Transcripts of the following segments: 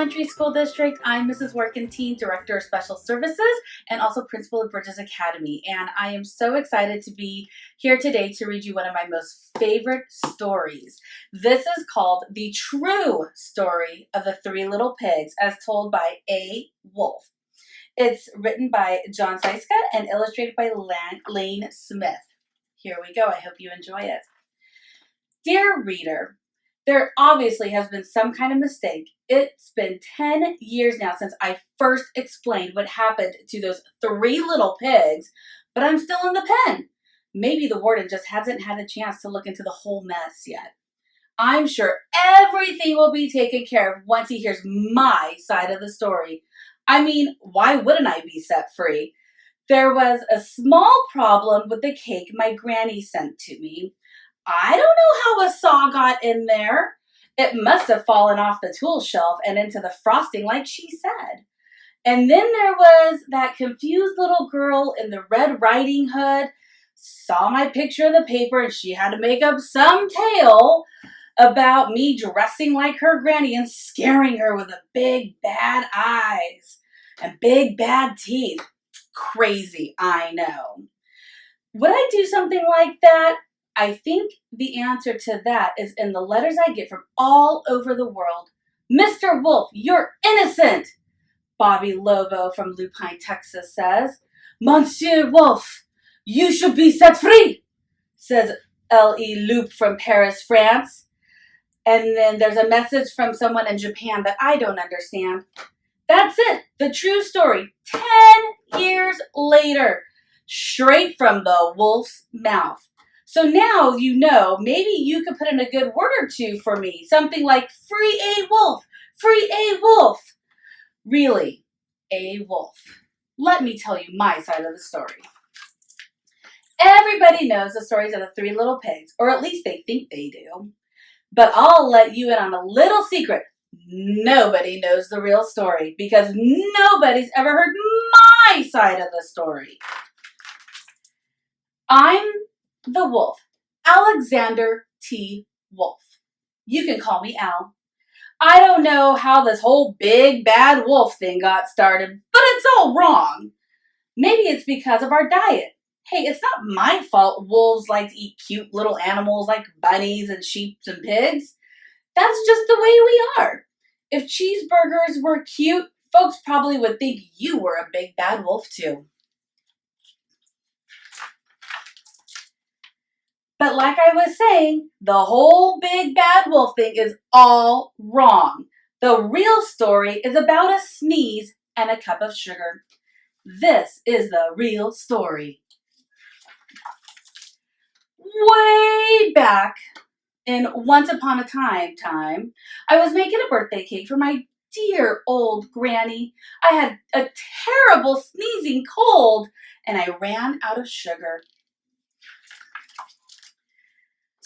Elementary School District. I'm Mrs. Warkentin, Director of Special Services and also Principal of Bridges Academy. And I am so excited to be here today to read you one of my most favorite stories. This is called The True Story of the Three Little Pigs as told by A. Wolfe. It's written by John Scieszka and illustrated by Lane Smith. Here we go. I hope you enjoy it. Dear reader, there obviously has been some kind of mistake. It's been 10 years now since I first explained what happened to those three little pigs, but I'm still in the pen. Maybe the warden just hasn't had a chance to look into the whole mess yet. I'm sure everything will be taken care of once he hears my side of the story. I mean, why wouldn't I be set free? There was a small problem with the cake my granny sent to me. I don't know how a saw got in there. It must have fallen off the tool shelf and into the frosting like she said. And then there was that confused little girl in the Red Riding Hood, saw my picture in the paper and she had to make up some tale about me dressing like her granny and scaring her with the big bad eyes and big bad teeth. Crazy, I know. Would I do something like that? I think the answer to that is in the letters I get from all over the world. Mr. Wolfe, you're innocent, Bobby Lobo from Lupine, Texas says. Monsieur Wolfe, you should be set free, says L.E. Loup from Paris, France. And then there's a message from someone in Japan that I don't understand. That's it, the true story, 10 years later, straight from the wolf's mouth. So now you know, maybe you could put in a good word or two for me. Something like, free A. Wolfe, free A. Wolfe. Really, A. Wolfe. Let me tell you my side of the story. Everybody knows the stories of the three little pigs, or at least they think they do. But I'll let you in on a little secret. Nobody knows the real story because nobody's ever heard my side of the story. I'm the wolf, Alexander T. Wolfe. You can call me Al. I don't know how this whole big bad wolf thing got started, but it's all wrong. Maybe it's because of our diet. Hey, it's not my fault wolves like to eat cute little animals like bunnies and sheep and pigs. That's just the way we are. If cheeseburgers were cute, folks probably would think you were a big bad wolf too. But like I was saying, the whole big bad wolf thing is all wrong. The real story is about a sneeze and a cup of sugar. This is the real story. Way back in Once Upon a Time, I was making a birthday cake for my dear old granny. I had a terrible sneezing cold and I ran out of sugar.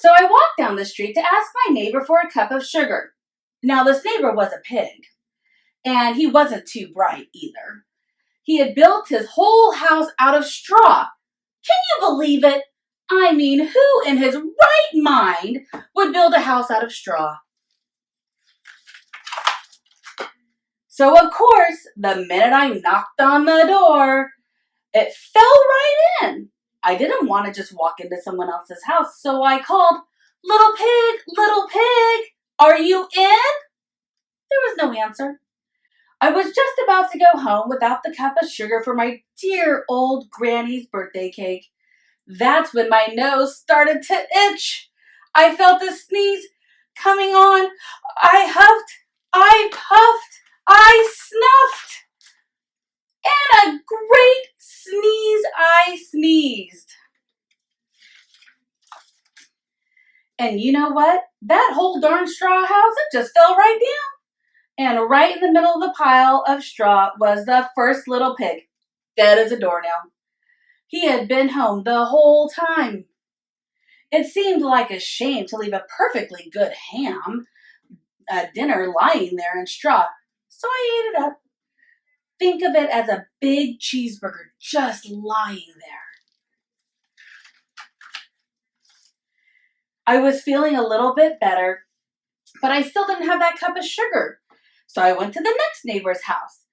So I walked down the street to ask my neighbor for a cup of sugar. Now this neighbor was a pig, and he wasn't too bright either. He had built his whole house out of straw. Can you believe it? I mean, who in his right mind would build a house out of straw? So of course, the minute I knocked on the door, it fell right in. I didn't want to just walk into someone else's house, so I called, little pig, are you in? There was no answer. I was just about to go home without the cup of sugar for my dear old granny's birthday cake. That's when my nose started to itch. I felt a sneeze coming on. I huffed, I puffed, I snuffed. And a great sneeze I sneezed. And you know what? That whole darn straw house, it just fell right down. And right in the middle of the pile of straw was the first little pig, dead as a doornail. He had been home the whole time. It seemed like a shame to leave a perfectly good ham dinner lying there in straw, so I ate it up. Think of it as a big cheeseburger just lying there. I was feeling a little bit better, but I still didn't have that cup of sugar. So I went to the next neighbor's house.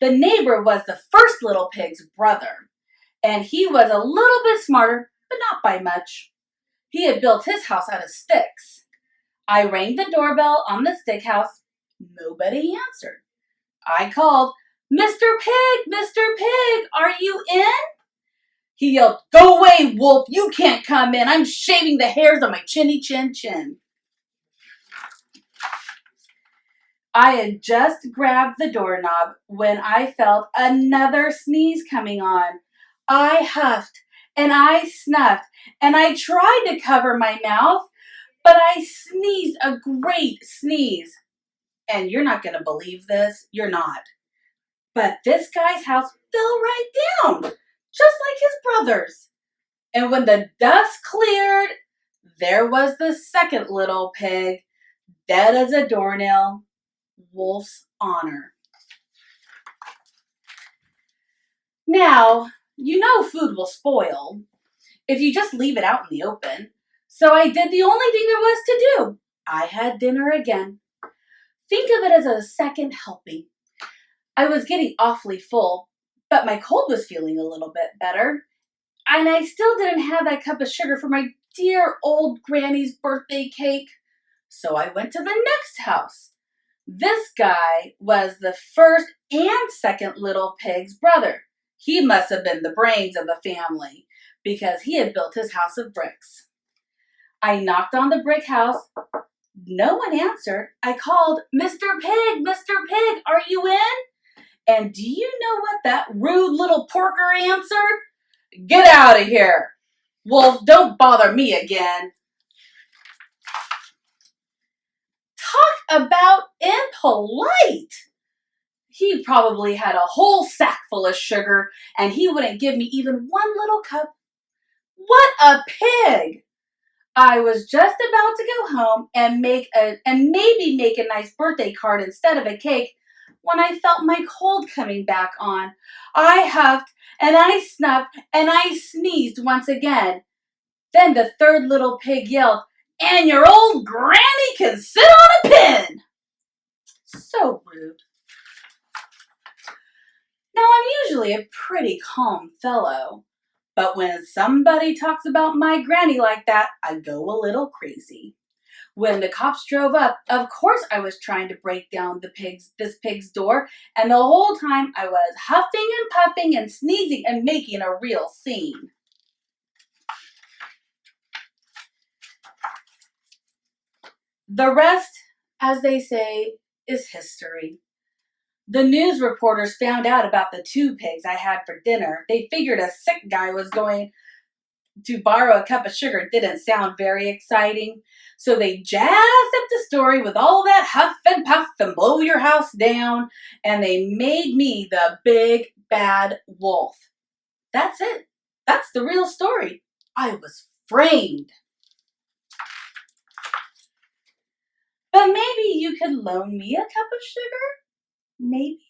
The neighbor was the first little pig's brother, and he was a little bit smarter, but not by much. He had built his house out of sticks. I rang the doorbell on the stick house. Nobody answered. I called, "Mr. Pig, Mr. Pig, are you in?" He yelled, "Go away, wolf, you can't come in. I'm shaving the hairs on my chinny chin chin." I had just grabbed the doorknob when I felt another sneeze coming on. I huffed and I snuffed and I tried to cover my mouth, but I sneezed a great sneeze. And you're not going to believe this. You're not. But this guy's house fell right down, just like his brother's. And when the dust cleared, there was the second little pig, dead as a doornail. Wolf's honor. Now, you know food will spoil if you just leave it out in the open. So I did the only thing there was to do. I had dinner again. Think of it as a second helping. I was getting awfully full, but my cold was feeling a little bit better. And I still didn't have that cup of sugar for my dear old granny's birthday cake. So I went to the next house. This guy was the first and second little pig's brother. He must have been the brains of the family because he had built his house of bricks. I knocked on the brick house. No one answered. I called, "Mr. Pig, Mr. Pig, are you in?" And do you know what that rude little porker answered? "Get out of here. Wolf, don't bother me again." Talk about impolite. He probably had a whole sack full of sugar and he wouldn't give me even one little cup. What a pig! I was just about to go home and maybe make a nice birthday card instead of a cake when I felt my cold coming back on. I huffed and I snuffed and I sneezed once again. Then the third little pig yelled, "And your old granny can sit on a pin!" So rude. Now, I'm usually a pretty calm fellow, but when somebody talks about my granny like that, I go a little crazy. When the cops drove up, of course I was trying to break down this pig's door, and the whole time I was huffing and puffing and sneezing and making a real scene. The rest, as they say, is history. The news reporters found out about the 2 pigs I had for dinner. They figured a sick guy was going to borrow a cup of sugar didn't sound very exciting. So they jazzed up the story with all that huff and puff and blow your house down, and they made me the big bad wolf. That's it. That's the real story. I was framed. But maybe you could loan me a cup of sugar? Maybe.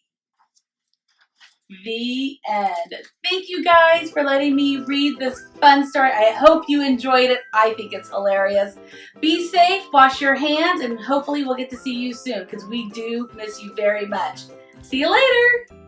The end. Thank you guys for letting me read this fun story. I hope you enjoyed it. I think it's hilarious. Be safe, wash your hands, and hopefully we'll get to see you soon because we do miss you very much. See you later.